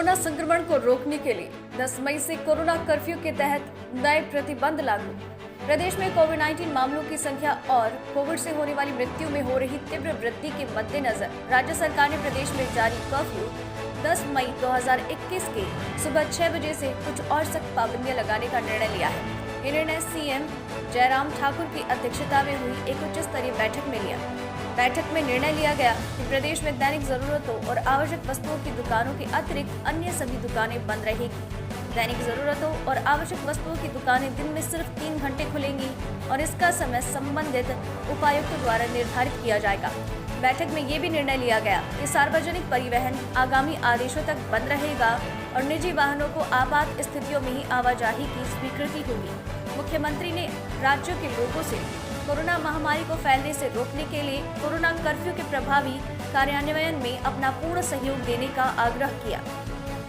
Corona संक्रमण को रोकने के लिए 10 मई से कोरोना कर्फ्यू के तहत नए प्रतिबंध लागू। प्रदेश में कोविड-19 मामलों की संख्या और कोविड से होने वाली मृत्यु में हो रही तीव्र वृद्धि के मद्देनजर राज्य सरकार ने प्रदेश में जारी कर्फ्यू 10 मई 2021 के सुबह 6 बजे से कुछ और सख्त पाबंदियां लगाने का निर्णय लिया है। ये निर्णय सीएम जयराम ठाकुर की अध्यक्षता में हुई एक उच्च स्तरीय बैठक में लिया। बैठक में निर्णय लिया गया कि प्रदेश में दैनिक जरूरतों और आवश्यक वस्तुओं की दुकानों के अतिरिक्त अन्य सभी दुकानें बंद रहेगी। दैनिक जरूरतों और आवश्यक वस्तुओं की दुकानें दिन में सिर्फ 3 घंटे खुलेंगी और इसका समय संबंधित उपायुक्तों द्वारा निर्धारित किया जाएगा। बैठक में ये भी निर्णय लिया गया कि सार्वजनिक परिवहन आगामी आदेशों तक बंद रहेगा और निजी वाहनों को आपात स्थितियों में ही आवाजाही की स्वीकृति होगी। मुख्यमंत्री ने राज्यों के लोगों से कोरोना महामारी को फैलने से रोकने के लिए कोरोना कर्फ्यू के प्रभावी कार्यान्वयन में अपना पूर्ण सहयोग देने का आग्रह किया।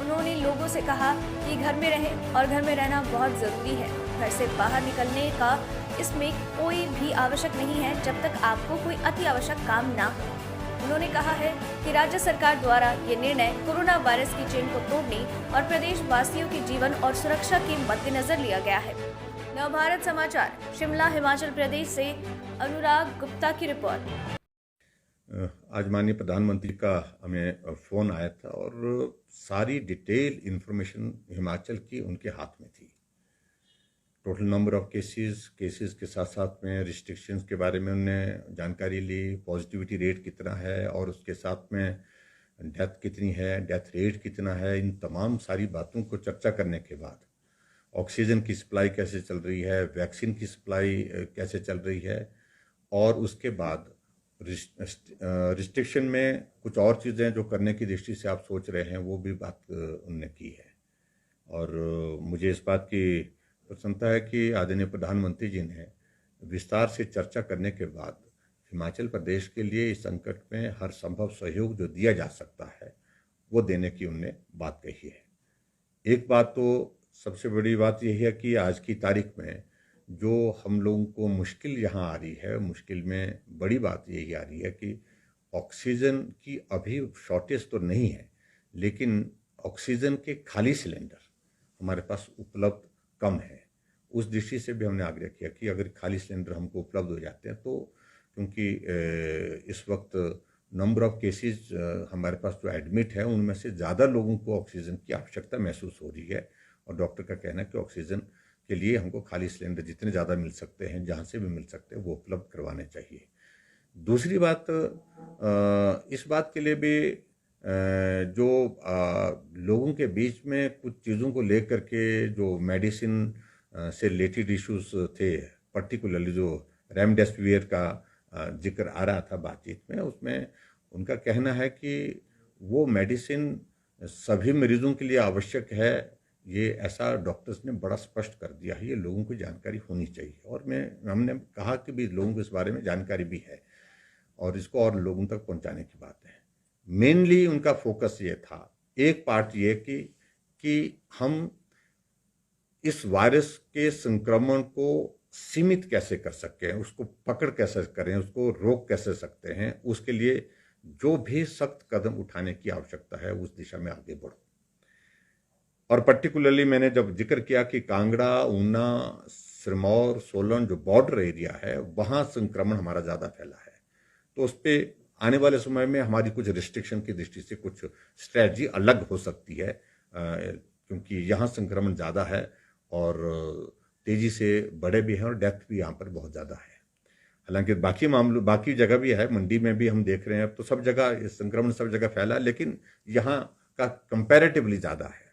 उन्होंने लोगों से कहा कि घर में रहें और घर में रहना बहुत जरूरी है। घर से बाहर निकलने का इसमें कोई भी आवश्यक नहीं है जब तक आपको कोई अति आवश्यक काम ना हो। उन्होंने कहा है कि राज्य सरकार द्वारा ये निर्णय कोरोना वायरस की चेन को तोड़ने और प्रदेश वासियों के जीवन और सुरक्षा के मद्देनजर लिया गया है। नवभारत समाचार, शिमला, हिमाचल प्रदेश से अनुराग गुप्ता की रिपोर्ट। आज माननीय प्रधानमंत्री का हमें फ़ोन आया था और सारी डिटेल इन्फॉर्मेशन हिमाचल की उनके हाथ में थी। टोटल नंबर ऑफ केसेस के साथ साथ में रिस्ट्रिक्शंस के बारे में उन्होंने जानकारी ली, पॉजिटिविटी रेट कितना है और उसके साथ में डेथ कितनी है, डेथ रेट कितना है। इन तमाम सारी बातों को चर्चा करने के बाद ऑक्सीजन की सप्लाई कैसे चल रही है, वैक्सीन की सप्लाई कैसे चल रही है और उसके बाद रिस्ट्रिक्शन में कुछ और चीज़ें जो करने की दृष्टि से आप सोच रहे हैं वो भी बात उनने की है। और मुझे इस बात की प्रसन्नता है कि आदरणीय प्रधानमंत्री जी ने विस्तार से चर्चा करने के बाद हिमाचल प्रदेश के लिए इस संकट में हर संभव सहयोग जो दिया जा सकता है वो देने की उनने बात कही है। एक बात तो सबसे बड़ी बात यही है कि आज की तारीख में जो हम लोगों को मुश्किल यहाँ आ रही है, मुश्किल में बड़ी बात यही आ रही है कि ऑक्सीजन की अभी शॉर्टेज तो नहीं है, लेकिन ऑक्सीजन के खाली सिलेंडर हमारे पास उपलब्ध कम है। उस दृष्टि से भी हमने आग्रह किया कि अगर खाली सिलेंडर हमको उपलब्ध हो जाते हैं तो, क्योंकि इस वक्त नंबर ऑफ केसेस हमारे पास जो एडमिट है उनमें से ज़्यादा लोगों को ऑक्सीजन की आवश्यकता महसूस हो रही है और डॉक्टर का कहना है कि ऑक्सीजन के लिए हमको खाली सिलेंडर जितने ज़्यादा मिल सकते हैं, जहाँ से भी मिल सकते हैं, वो उपलब्ध करवाने चाहिए। दूसरी बात, इस बात के लिए भी जो लोगों के बीच में कुछ चीज़ों को लेकर के जो मेडिसिन से रिलेटेड इश्यूज थे, पर्टिकुलरली जो रेमडेसिविर का जिक्र आ रहा था बातचीत में, उसमें उनका कहना है कि वो मेडिसिन सभी मरीजों के लिए आवश्यक है। ये ऐसा डॉक्टर्स ने बड़ा स्पष्ट कर दिया है, ये लोगों को जानकारी होनी चाहिए। और हमने कहा कि भी लोगों को इस बारे में जानकारी भी है और इसको और लोगों तक पहुंचाने की बात है। मेनली उनका फोकस ये था, एक पार्ट ये कि हम इस वायरस के संक्रमण को सीमित कैसे कर सकें, उसको पकड़ कैसे करें, उसको रोक कैसे सकते हैं, उसके लिए जो भी सख्त कदम उठाने की आवश्यकता है उस दिशा में आगे बढ़ो। और पर्टिकुलरली मैंने जब जिक्र किया कि कांगड़ा, ऊना, सिरमौर, सोलन जो बॉर्डर एरिया है वहाँ संक्रमण हमारा ज़्यादा फैला है, तो उस पर आने वाले समय में हमारी कुछ रिस्ट्रिक्शन की दृष्टि से कुछ स्ट्रैटेजी अलग हो सकती है, क्योंकि यहाँ संक्रमण ज़्यादा है और तेज़ी से बढ़े भी हैं और डेथ भी यहाँ पर बहुत ज़्यादा है। हालांकि बाकी जगह भी है, मंडी में भी हम देख रहे हैं, अब तो सब जगह संक्रमण सब जगह फैला, लेकिन यहाँ का कंपैरेटिवली ज़्यादा है।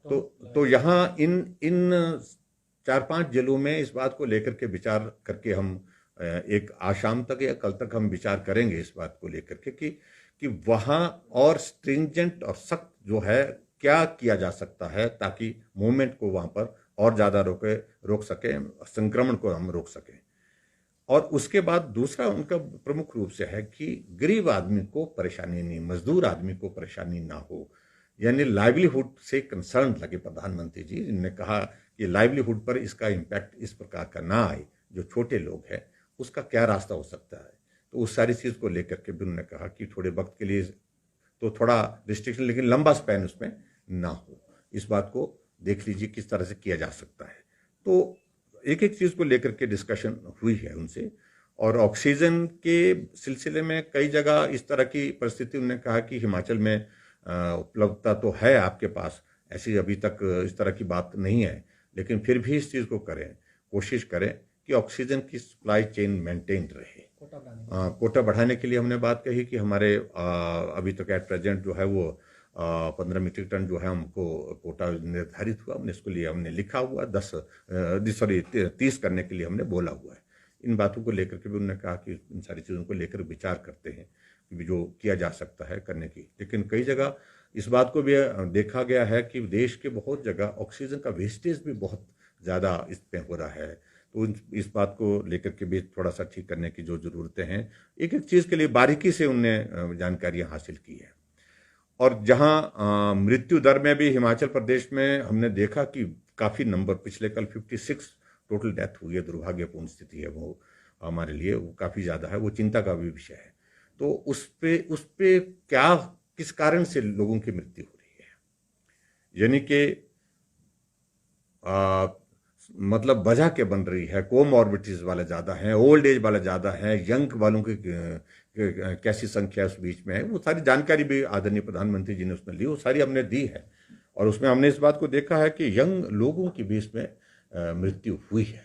तो यहाँ इन 4-5 जिलों में इस बात को लेकर के विचार करके हम एक आज शाम तक या कल तक हम विचार करेंगे इस बात को लेकर के कि वहाँ और स्ट्रिंजेंट और सख्त जो है क्या किया जा सकता है ताकि मूवमेंट को वहाँ पर और ज़्यादा रोक सकें, संक्रमण को हम रोक सकें। और उसके बाद दूसरा उनका प्रमुख रूप से है कि गरीब आदमी को परेशानी नहीं, मजदूर आदमी को परेशानी ना हो, यानी लाइवलीहुड से कंसर्न लगे प्रधानमंत्री जी। इन्होंने कहा कि लाइवलीहुड पर इसका इम्पैक्ट इस प्रकार का ना आए, जो छोटे लोग हैं उसका क्या रास्ता हो सकता है। तो उस सारी चीज़ को लेकर के भी उन्होंने कहा कि थोड़े वक्त के लिए तो थोड़ा रिस्ट्रिक्शन, लेकिन लंबा स्पैन उसमें ना हो। इस बात को देख लीजिए किस तरह से किया जा सकता है। तो एक एक चीज़ को लेकर के डिस्कशन हुई है उनसे, और ऑक्सीजन के सिलसिले में कई जगह इस तरह की परिस्थिति उन्होंने कहा कि हिमाचल में उपलब्धता तो है आपके पास, ऐसी अभी तक इस तरह की बात नहीं है, लेकिन फिर भी इस चीज़ को करें, कोशिश करें कि ऑक्सीजन की सप्लाई चेन मेंटेन रहे। कोटा बढ़ाने के लिए हमने बात कही कि हमारे अभी तक एट प्रेजेंट जो है वो 15 मीट्रिक टन जो है हमको कोटा निर्धारित हुआ, हमने इसके लिए हमने लिखा हुआ 30 करने के लिए हमने बोला हुआ है। इन बातों को लेकर के भी उन्होंने कहा कि इन सारी चीज़ों को लेकर विचार करते हैं कि जो किया जा सकता है करने की। लेकिन कई जगह इस बात को भी देखा गया है कि देश के बहुत जगह ऑक्सीजन का वेस्टेज भी बहुत ज़्यादा इस पे हो रहा है। तो इस बात को लेकर के भी थोड़ा सा ठीक करने की जो ज़रूरतें हैं, एक एक चीज़ के लिए बारीकी से उनने जानकारियाँ हासिल की है। और जहाँ मृत्यु दर में भी हिमाचल प्रदेश में हमने देखा कि काफ़ी नंबर, पिछले कल 56 टोटल डेथ हुई है, दुर्भाग्यपूर्ण स्थिति है वो हमारे लिए, वो काफ़ी ज़्यादा है, वो चिंता का भी विषय है। तो उस पे क्या, किस कारण से लोगों की मृत्यु हो रही है, यानी कि मतलब वजह क्या बन रही है, कोमॉर्बिडिटीज वाले ज़्यादा हैं, ओल्ड एज वाले ज़्यादा हैं, यंग वालों की कैसी संख्या उस बीच में है, वो सारी जानकारी भी आदरणीय प्रधानमंत्री जी ने उसमें ली, वो सारी हमने दी है। और उसमें हमने इस बात को देखा है कि यंग लोगों के बीच में मृत्यु हुई है,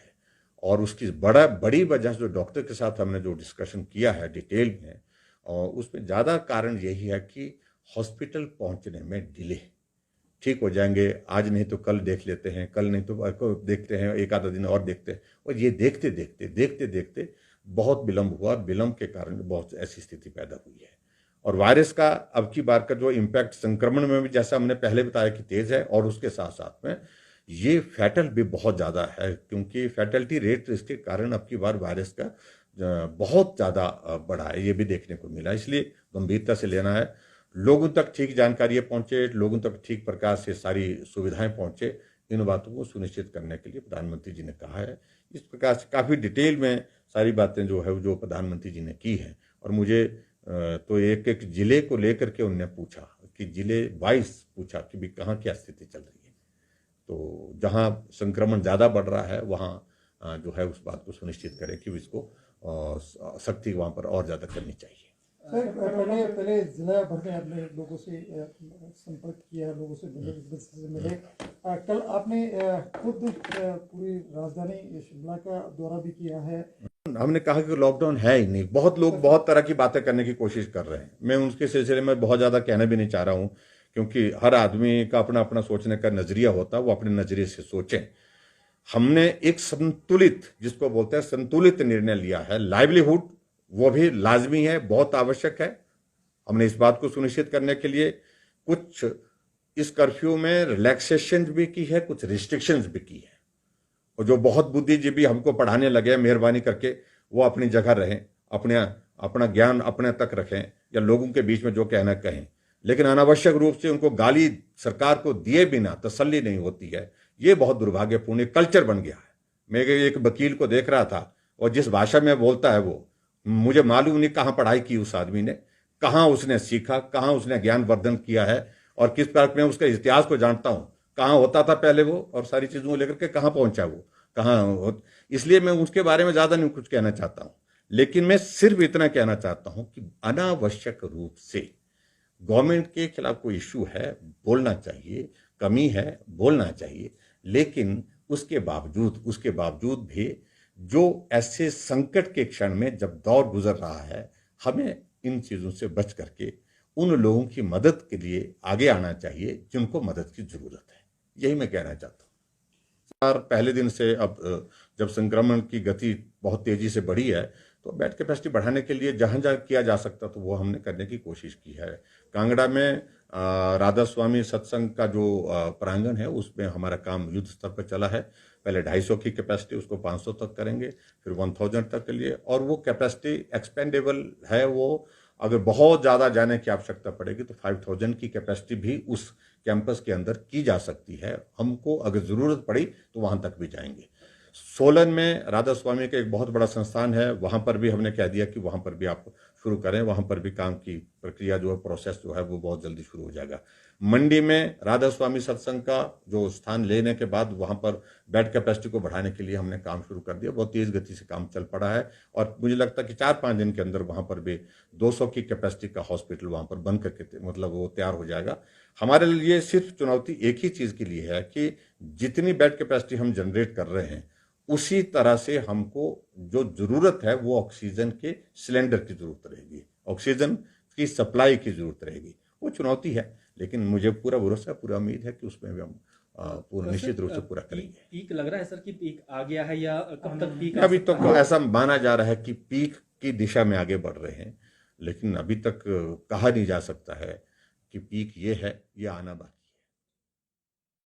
और उसकी बड़ी वजह जो डॉक्टर के साथ हमने जो डिस्कशन किया है डिटेल में, और उसमें ज़्यादा कारण यही है कि हॉस्पिटल पहुंचने में डिले। ठीक हो जाएंगे, आज नहीं तो कल देख लेते हैं, कल नहीं तो देखते हैं, एक आधा दिन और देखते हैं, और ये देखते देखते बहुत विलम्ब हुआ, और विलम्ब के कारण बहुत ऐसी स्थिति पैदा हुई है। और वायरस का अब की बार का जो इम्पैक्ट संक्रमण में भी, जैसा हमने पहले बताया कि तेज है, और उसके साथ साथ में ये फैटल भी बहुत ज़्यादा है, क्योंकि फैटलिटी रेट इसके कारण अब की बार वायरस का बहुत ज़्यादा बढ़ा है, ये भी देखने को मिला। इसलिए गंभीरता से लेना है, लोगों तक ठीक जानकारियाँ पहुँचे, लोगों तक ठीक प्रकार से सारी सुविधाएं पहुँचे, इन बातों को सुनिश्चित करने के लिए प्रधानमंत्री जी ने कहा है। इस प्रकार से काफ़ी डिटेल में सारी बातें जो है जो प्रधानमंत्री जी ने की हैं। और मुझे तो एक एक जिले को लेकर के उन्होंने पूछा कि जिले वाइज पूछा कि भी कहाँ क्या स्थिति चल रही है, तो जहाँ संक्रमण ज़्यादा बढ़ रहा है वहाँ जो है उस बात को सुनिश्चित करें कि इसको सख्ती वहाँ पर और ज़्यादा करनी चाहिए। सर, पहले जिला भर में आपने लोगों से संपर्क किया, लोगों से मिले। कल आपने खुद पूरी राजधानी शिमला का दौरा भी किया है। हमने कहा कि लॉकडाउन है ही नहीं, बहुत लोग बहुत तरह की बातें करने की कोशिश कर रहे हैं। मैं उनके सिलसिले में बहुत ज़्यादा कहना भी नहीं चाह रहा हूँ, क्योंकि हर आदमी का अपना अपना सोचने का नज़रिया होता है, वो अपने नज़रिए से सोचें। हमने एक संतुलित, जिसको बोलते हैं संतुलित निर्णय लिया है। लाइवलीहुड वो भी लाजमी है, बहुत आवश्यक है। हमने इस बात को सुनिश्चित करने के लिए कुछ इस कर्फ्यू में रिलैक्सेशन भी की है, कुछ रिस्ट्रिक्शंस भी की है। और जो बहुत बुद्धिजीवी हमको पढ़ाने लगे, मेहरबानी करके वो अपनी जगह रहें, अपना ज्ञान अपने तक रखें, या लोगों के बीच में जो कहना कहें, लेकिन अनावश्यक रूप से उनको गाली सरकार को दिए बिना तसल्ली नहीं होती है। ये बहुत दुर्भाग्यपूर्ण कल्चर बन गया है। मैं एक वकील को देख रहा था, और जिस भाषा में बोलता है वो, मुझे मालूम नहीं कहाँ पढ़ाई की उस आदमी ने, कहाँ उसने सीखा, कहाँ उसने ज्ञान वर्धन किया है, और किस प्रकार मैं उसके इतिहास को जानता हूँ, कहाँ होता था पहले वो, और सारी चीज़ों को लेकर के कहाँ पहुँचा वो, कहाँ। इसलिए मैं उसके बारे में ज़्यादा नहीं कुछ कहना चाहता हूँ, लेकिन मैं सिर्फ इतना कहना चाहता हूँ कि अनावश्यक रूप से गवर्नमेंट के खिलाफ कोई इशू है, बोलना चाहिए, कमी है, बोलना चाहिए, लेकिन उसके बावजूद भी जो ऐसे संकट के क्षण में जब दौर गुजर रहा है, हमें इन चीज़ों से बच करके उन लोगों की मदद के लिए आगे आना चाहिए जिनको मदद की ज़रूरत है। यही मैं कहना चाहता हूँ। पहले दिन से अब जब संक्रमण की गति बहुत तेज़ी से बढ़ी है, तो बेड कैपेसिटी बढ़ाने के लिए जहाँ जहाँ किया जा सकता तो वो हमने करने की कोशिश की है। कांगड़ा में राधा स्वामी सत्संग का जो प्रांगण है, उसमें हमारा काम युद्ध स्तर पर चला है। पहले 250 की कैपेसिटी, उसको 500 तक करेंगे, फिर 1000 तक के लिए, और वो कैपेसिटी एक्सपेंडेबल है। वो अगर बहुत ज़्यादा जाने की आवश्यकता पड़ेगी तो 5000 की कैपेसिटी भी उस कैंपस के अंदर की जा सकती है। हमको अगर ज़रूरत पड़ी तो वहाँ तक भी जाएंगे। सोलन में राधा स्वामी का एक बहुत बड़ा संस्थान है, वहाँ पर भी हमने कह दिया कि वहाँ पर भी आप शुरू करें, वहां पर भी काम की प्रक्रिया जो है, प्रोसेस जो है वो बहुत जल्दी शुरू हो जाएगा। मंडी में राधा स्वामी सत्संग का जो स्थान लेने के बाद वहां पर बेड कैपेसिटी को बढ़ाने के लिए हमने काम शुरू कर दिया। बहुत तेज गति से काम चल पड़ा है और मुझे लगता है कि 4-5 दिन के अंदर वहां पर भी 200 की कैपेसिटी का हॉस्पिटल वहां पर बन करके मतलब वो तैयार हो जाएगा। हमारे लिए सिर्फ चुनौती एक ही चीज की लिए है कि जितनी बेड कैपेसिटी हम जनरेट कर रहे हैं उसी तरह से हमको जो जरूरत है वो ऑक्सीजन के सिलेंडर की जरूरत रहेगी, ऑक्सीजन की सप्लाई की जरूरत रहेगी। वो चुनौती है, लेकिन मुझे पूरा भरोसा, पूरा उम्मीद है कि उसमें भी हम पूरा निश्चित रूप से पूरा करेंगे। पीक लग रहा है सर कि पीक आ गया है या कब तक पीक? अभी तक ऐसा माना जा रहा है कि पीक की दिशा में आगे बढ़ रहे हैं, लेकिन अभी तक कहा नहीं जा सकता है कि पीक ये है, ये आना बाकी।